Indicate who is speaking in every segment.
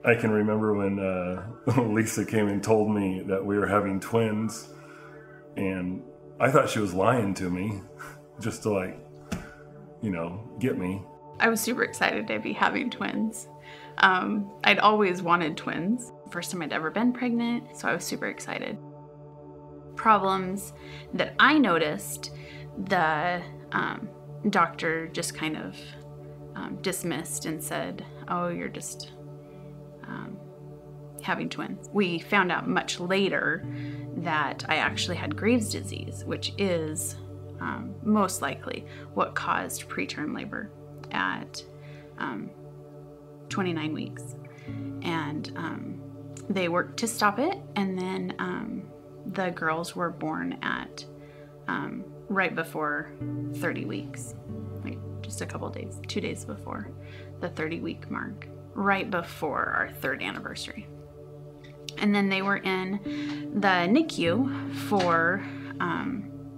Speaker 1: I can remember when Lisa came and told me that we were having twins, and I thought she was lying to me just to, like, get me.
Speaker 2: I was super excited to be having twins. I'd always wanted twins. First time I'd ever been pregnant, so I was super excited. Problems that I noticed, the doctor just kind of dismissed and said, oh, you're just having twins. We found out much later that I actually had Graves' disease, which is most likely what caused preterm labor at 29 weeks. And they worked to stop it, and then the girls were born at right before 30 weeks, like just a couple days, 2 days before the 30-week mark, right before our 3rd anniversary. And then they were in the NICU for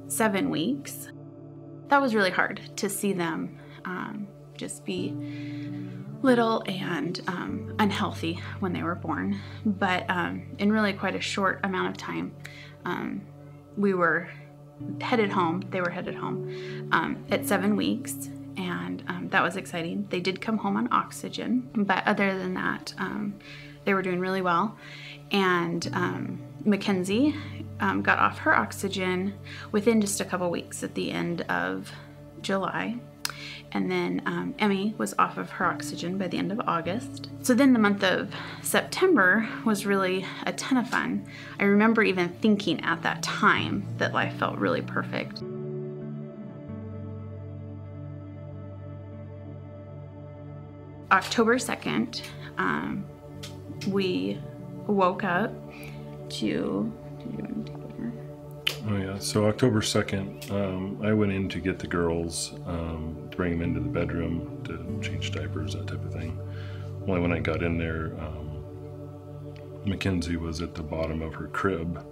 Speaker 2: 7 weeks. That was really hard to see them just be little and unhealthy when they were born. But in really quite a short amount of time, we were headed home. They were headed home at 7 weeks, and that was exciting. They did come home on oxygen, but other than that, they were doing really well. And Mackenzie got off her oxygen within just a couple weeks at the end of July. And then Emmy was off of her oxygen by the end of August. So then the month of September was really a ton of fun. I remember even thinking at that time that life felt really perfect. October 2nd, we woke up to...
Speaker 1: Oh yeah, so October 2nd, I went in to get the girls, to bring them into the bedroom to change diapers, that type of thing. Only when I got in there, Mackenzie was at the bottom of her crib.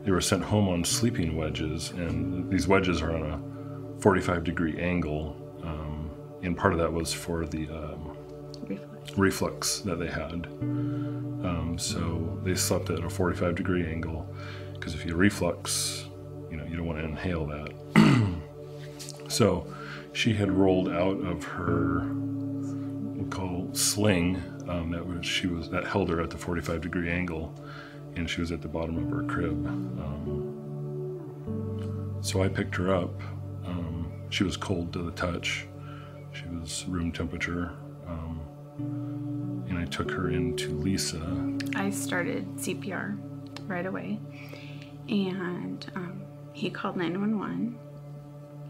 Speaker 1: They were sent home on sleeping wedges, and these wedges are on a 45-degree angle, and part of that was for the reflux that they had. So they slept at a 45-degree angle, because if you reflux, you don't want to inhale that. So she had rolled out of her, we'll call sling, that held her at the 45-degree angle, and she was at the bottom of her crib. So I picked her up. She was cold to the touch. She was room temperature. And I took her into Lisa.
Speaker 2: I started CPR right away, and he called 911,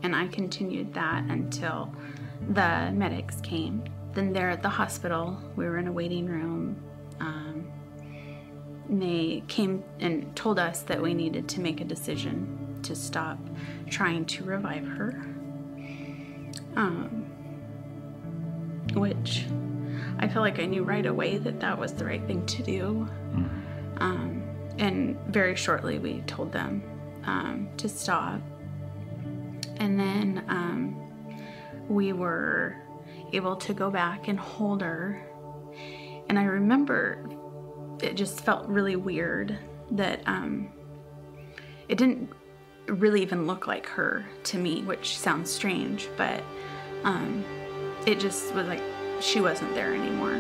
Speaker 2: and I continued that until the medics came. Then there at the hospital, we were in a waiting room. They came and told us that we needed to make a decision to stop trying to revive her, which I feel like I knew right away that that was the right thing to do. And very shortly we told them to stop. And then we were able to go back and hold her. And I remember it just felt really weird that it didn't really even look like her to me, which sounds strange, but it just was like she wasn't there anymore.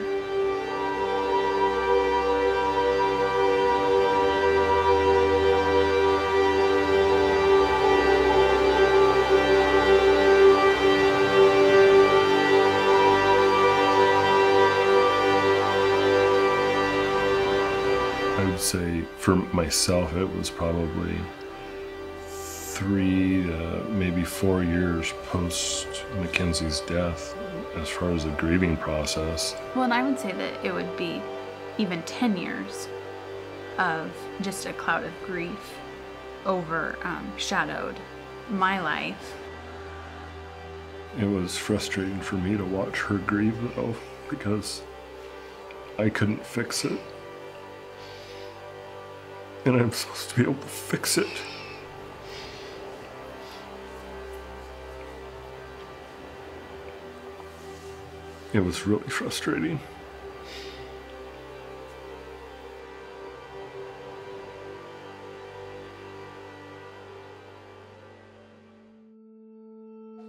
Speaker 1: I would say for myself, it was probably 3 to maybe 4 years post Mackenzie's death as far as the grieving process.
Speaker 2: Well, and I would say that it would be even 10 years of just a cloud of grief overshadowed my life.
Speaker 1: It was frustrating for me to watch her grieve, though, because I couldn't fix it. And I'm supposed to be able to fix it. It was really frustrating.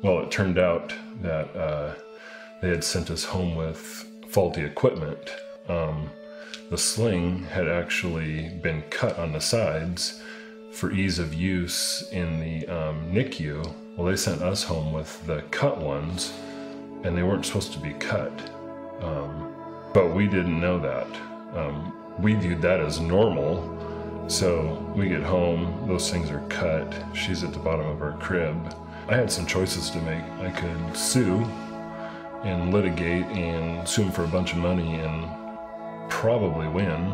Speaker 1: Well, it turned out that they had sent us home with faulty equipment. The sling had actually been cut on the sides for ease of use in the NICU. Well, they sent us home with the cut ones, and they weren't supposed to be cut. But we didn't know that. We viewed that as normal. So we get home, those things are cut. She's at the bottom of her crib. I had some choices to make. I could sue and litigate and sue him for a bunch of money and probably win,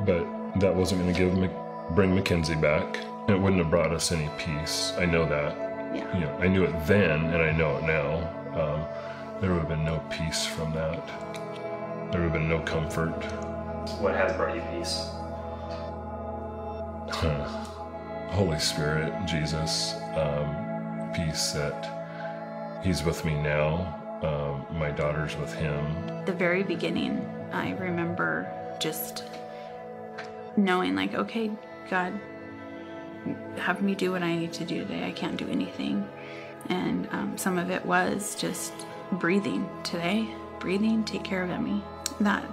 Speaker 1: but that wasn't going to bring Mackenzie back. It wouldn't have brought us any peace. I know that.
Speaker 2: Yeah.
Speaker 1: You know, I knew it then, and I know it now. There would have been no peace from that. There would have been no comfort.
Speaker 3: What has brought you peace?
Speaker 1: Holy Spirit, Jesus, peace that He's with me now. My daughter's with Him.
Speaker 2: The very beginning, I remember just knowing like, okay, God, have me do what I need to do today. I can't do anything. And some of it was just breathing today, breathing, take care of Emmy. That,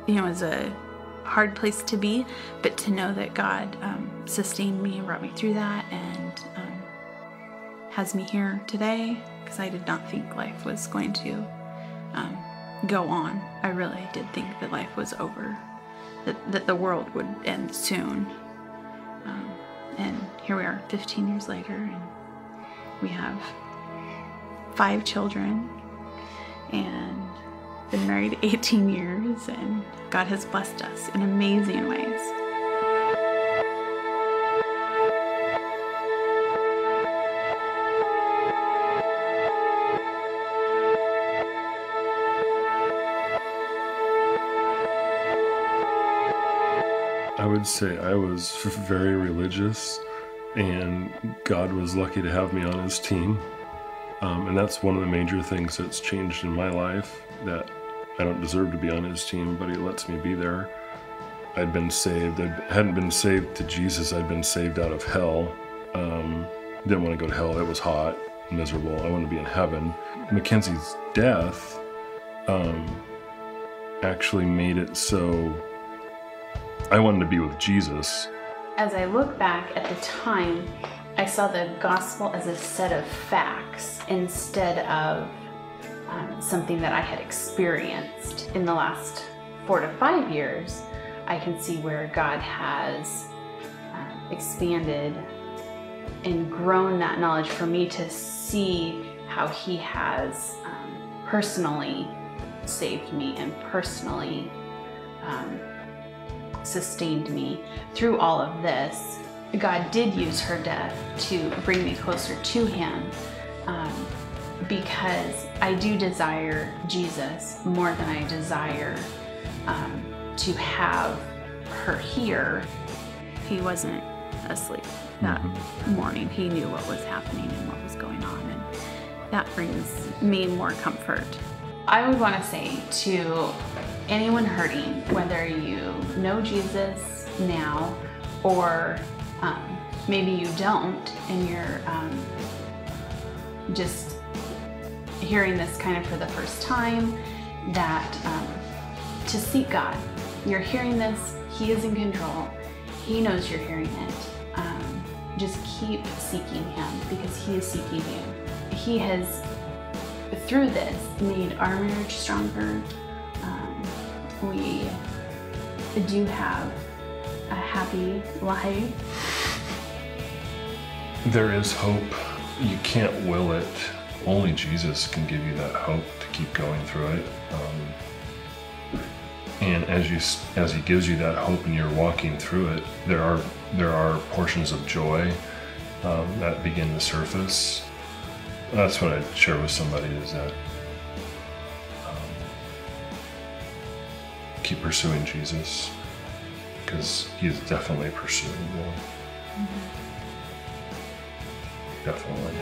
Speaker 2: you know, is a hard place to be, but to know that God sustained me and brought me through that and has me here today, because I did not think life was going to go on. I really did think that life was over, that the world would end soon. And here we are 15 years later, and we have 5 children and been married 18 years, and God has blessed us in amazing ways.
Speaker 1: I would say I was very religious, and God was lucky to have me on His team. And that's one of the major things that's changed in my life, that I don't deserve to be on His team, but He lets me be there. I'd been saved. I hadn't been saved to Jesus. I'd been saved out of hell. Didn't want to go to hell. It was hot, miserable. I wanted to be in heaven. Mackenzie's death actually made it so I wanted to be with Jesus.
Speaker 2: As I look back at the time, I saw the gospel as a set of facts instead of something that I had experienced. In the last 4 to 5 years, I can see where God has expanded and grown that knowledge for me to see how He has personally saved me and personally sustained me through all of this. God did use her death to bring me closer to Him, because I do desire Jesus more than I desire to have her here. He wasn't asleep that morning. He knew what was happening and what was going on, and that brings me more comfort. I would want to say to anyone hurting, whether you know Jesus now or maybe you don't, and you're just hearing this kind of for the first time, that to seek God. You're hearing this, He is in control. He knows you're hearing it. Just keep seeking Him, because He is seeking you. He has, through this, made our marriage stronger. We do have a happy life.
Speaker 1: There is hope. You can't will it. Only Jesus can give you that hope to keep going through it. And as He gives you that hope and you're walking through it, there are portions of joy that begin to surface. That's what I'd share with somebody, is that keep pursuing Jesus, because He is definitely pursuing you. Definitely.